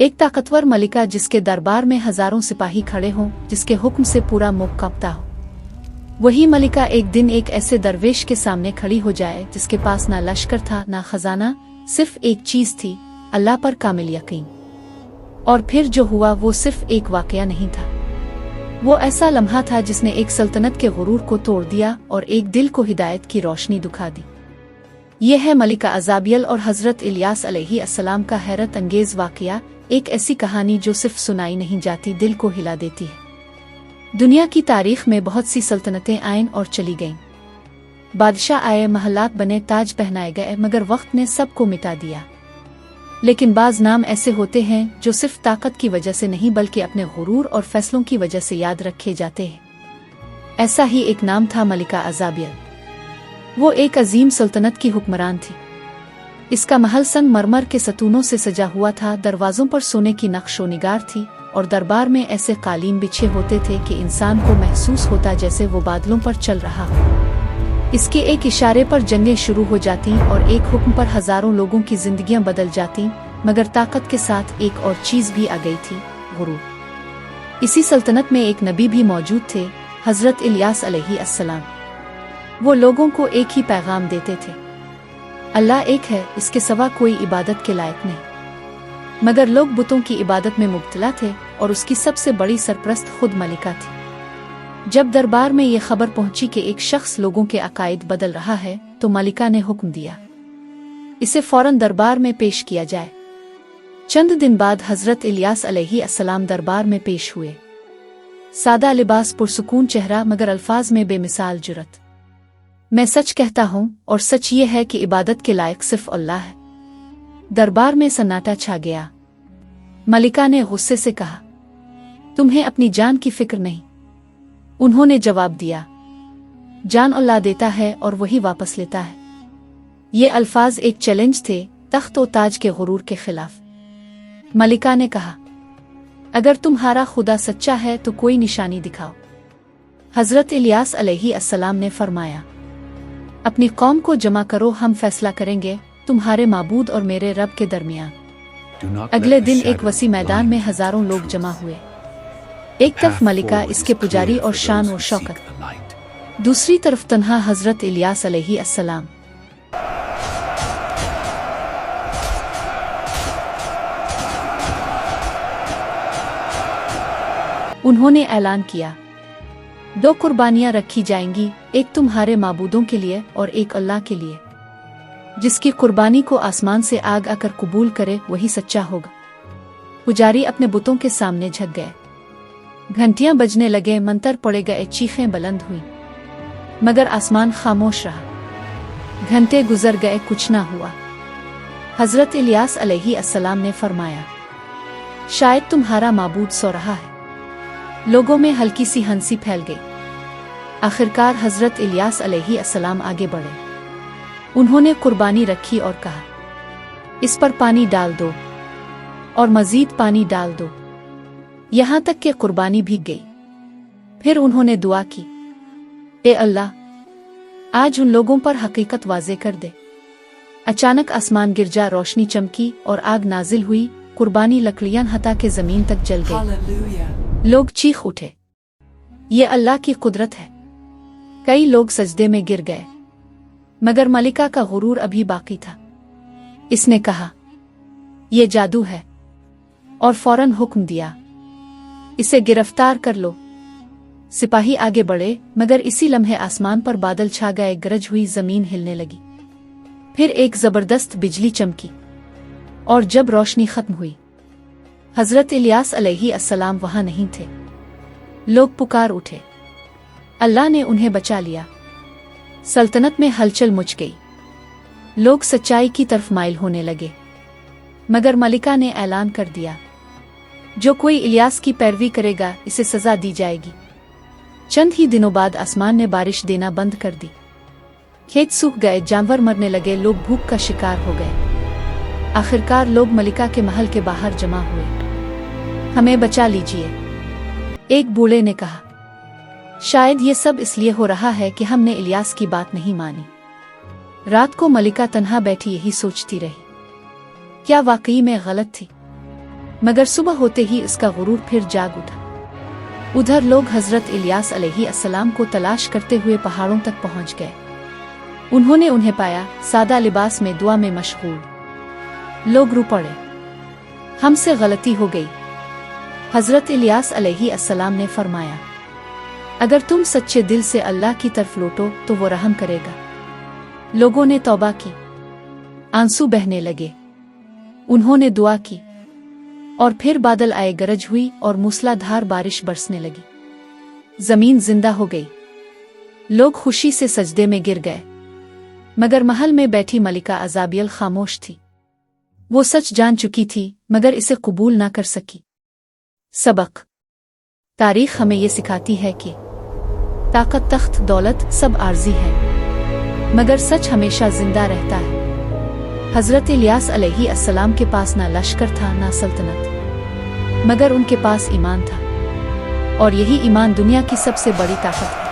एक ताकतवर मलिका जिसके दरबार में हजारों सिपाही खड़े हों, जिसके हुक्म से पूरा मुल्क कांपता हो। वही मलिका एक दिन एक ऐसे दरवेश के सामने खड़ी हो जाए जिसके पास ना लश्कर था ना खजाना, सिर्फ एक चीज थी, अल्लाह पर कामिल यकीन। और फिर जो हुआ वो सिर्फ एक वाकया नहीं था, वो ऐसा लम्हा था जिसने एक सल्तनत के गुरूर को तोड़ दिया और एक दिल को हिदायत की रोशनी दिखा दी। यह है मलिका अज़ाबियल और हज़रत इलियास अलैहिस्सलाम का हैरत अंगेज वाकया, एक ऐसी कहानी जो सिर्फ सुनाई नहीं जाती, दिल को हिला देती है। दुनिया की तारीख में बहुत सी सल्तनतें आईं और चली गईं, बादशाह आए, महलात बने, ताज पहनाए गए, मगर वक्त ने सबको मिटा दिया। लेकिन बाज नाम ऐसे होते हैं जो सिर्फ ताकत की वजह से नहीं बल्कि अपने गुरूर और फैसलों की वजह से याद रखे जाते हैं। ऐसा ही एक नाम था मलिका अज़ाबियल। वो एक अजीम सल्तनत की हुक्मरान थी। इसका महल संगमरमर के सतूनों से सजा हुआ था, दरवाजों पर सोने की नक्शो निगार थी और दरबार में ऐसे कालीन बिछे होते थे कि इंसान को महसूस होता जैसे वो बादलों पर चल रहा हो। इसके एक इशारे पर जंगें शुरू हो जाती और एक हुक्म पर हजारों लोगों की जिंदगियां बदल जाती, मगर ताकत के साथ एक और चीज भी आ गई थी, गुरूर। इसी सल्तनत में एक नबी भी मौजूद थे, हजरत इलियास अलैहिस्सलाम। वो लोगों को एक ही पैगाम देते थे, अल्लाह एक है, इसके सिवा कोई इबादत के लायक नहीं। मगर लोग बुतों की इबादत में मुब्तला थे और उसकी सबसे बड़ी सरपरस्त खुद मलिका थी। जब दरबार में ये खबर पहुंची कि एक शख्स लोगों के अकायद बदल रहा है, तो मलिका ने हुक्म दिया, इसे फौरन दरबार में पेश किया जाए। चंद दिन बाद हजरत इलियास अलैहिस्सलाम दरबार में पेश हुए। सादा लिबास, पुरसुकून चेहरा, मगर अल्फाज में बेमिसाल जुरत। मैं सच कहता हूँ और सच ये है कि इबादत के लायक सिर्फ अल्लाह है। दरबार में सन्नाटा छा गया। मलिका ने गुस्से से कहा, तुम्हें अपनी जान की फिक्र नहीं? उन्होंने जवाब दिया, जान अल्लाह देता है और वही वापस लेता है। ये अल्फाज एक चैलेंज थे, तख्त और ताज के गुरूर के खिलाफ। मलिका ने कहा, अगर तुम्हारा खुदा सच्चा है तो कोई निशानी दिखाओ। हजरत इलियास अलैहिस्सलाम ने फरमाया, अपनी कौम को जमा करो, हम फैसला करेंगे तुम्हारे माबूद और मेरे रब के दरमियान। अगले दिन एक वसी मैदान में हजारों लोग जमा हुए। एक तरफ मलिका, इसके पुजारी और शान और शौकत, दूसरी तरफ तन्हा हजरत इलियास अलैहिस्सलाम। उन्होंने ऐलान किया, दो कुर्बानियां रखी जाएंगी, एक तुम्हारे माबूदों के लिए और एक अल्लाह के लिए। जिसकी कुर्बानी को आसमान से आग आकर कबूल करे वही सच्चा होगा। पुजारी अपने बुतों के सामने झुक गए। घंटियां बजने लगे, मंतर पड़े गए, चीखें बुलंद हुई, मगर आसमान खामोश रहा। घंटे गुजर गए, कुछ ना हुआ। हजरत इलियास अलैहिस्सलाम ने फरमाया, शायद तुम्हारा माबूद सो रहा है। लोगों में हल्की सी हंसी फैल गई। आखिरकार हजरत इलियास अलैहिस्सलाम आगे बढ़े। उन्होंने कुर्बानी रखी और कहा, इस पर पानी डाल दो और मजीद पानी डाल दो, यहां तक कि कुर्बानी भीग गई। फिर उन्होंने दुआ की, ए अल्लाह, आज उन लोगों पर हकीकत वाज़े कर दे। अचानक आसमान गिरजा, रोशनी चमकी और आग नाजिल हुई। कुर्बानी लकड़ियां हटा के जमीन तक जल गई। लोग चीख उठे, ये अल्लाह की कुदरत है। कई लोग सजदे में गिर गए, मगर मलिका का गुरूर अभी बाकी था। इसने कहा, ये जादू है, और फौरन हुक्म दिया, इसे गिरफ्तार कर लो। सिपाही आगे बढ़े, मगर इसी लम्हे आसमान पर बादल छा गए, गरज हुई, जमीन हिलने लगी। फिर एक जबरदस्त बिजली चमकी और जब रोशनी खत्म हुई, हजरत इलियास अलैहिस्सलाम वहां नहीं थे। लोग पुकार उठे, अल्लाह ने उन्हें बचा लिया। सल्तनत में हलचल मच गई। लोग सच्चाई की तरफ माइल होने लगे, मगर मलिका ने ऐलान कर दिया, जो कोई इलियास की पैरवी करेगा इसे सजा दी जाएगी। चंद ही दिनों बाद आसमान ने बारिश देना बंद कर दी। खेत सूख गए, जानवर मरने लगे, लोग भूख का शिकार हो गए। आखिरकार लोग मलिका के महल के बाहर जमा हुए। हमें बचा लीजिए, एक बूढ़े ने कहा। शायद ये सब इसलिए हो रहा है कि हमने इलियास की बात नहीं मानी। रात को मलिका तन्हा बैठी यही सोचती रही, क्या वाकई में गलत थी? मगर सुबह होते ही इसका गुरूर फिर जाग उठा। उधर लोग हजरत इलियास अलैहिस्सलाम को तलाश करते हुए पहाड़ों तक पहुंच गए। उन्होंने उन्हें पाया, सादा लिबास में दुआ में मशगूल। लोग रो पड़े, हमसे गलती हो गई। हजरत इलियास अलैहिस्सलाम ने फरमाया, अगर तुम सच्चे दिल से अल्लाह की तरफ लौटो तो वो रहम करेगा। लोगों ने तौबा की, आंसू बहने लगे। उन्होंने दुआ की और फिर बादल आए, गरज हुई और मूसलाधार बारिश बरसने लगी। जमीन जिंदा हो गई। लोग खुशी से सजदे में गिर गए। मगर महल में बैठी मलिका अज़ाबियल खामोश थी। वो सच जान चुकी थी मगर इसे कबूल ना कर सकी। सबक। तारीख हमें ये सिखाती है कि ताकत, तख्त, दौलत सब आर्जी है मगर सच हमेशा जिंदा रहता है। हजरत इलियास अलैहिस्सलाम के पास ना लश्कर था ना सल्तनत, मगर उनके पास ईमान था, और यही ईमान दुनिया की सबसे बड़ी ताकत है।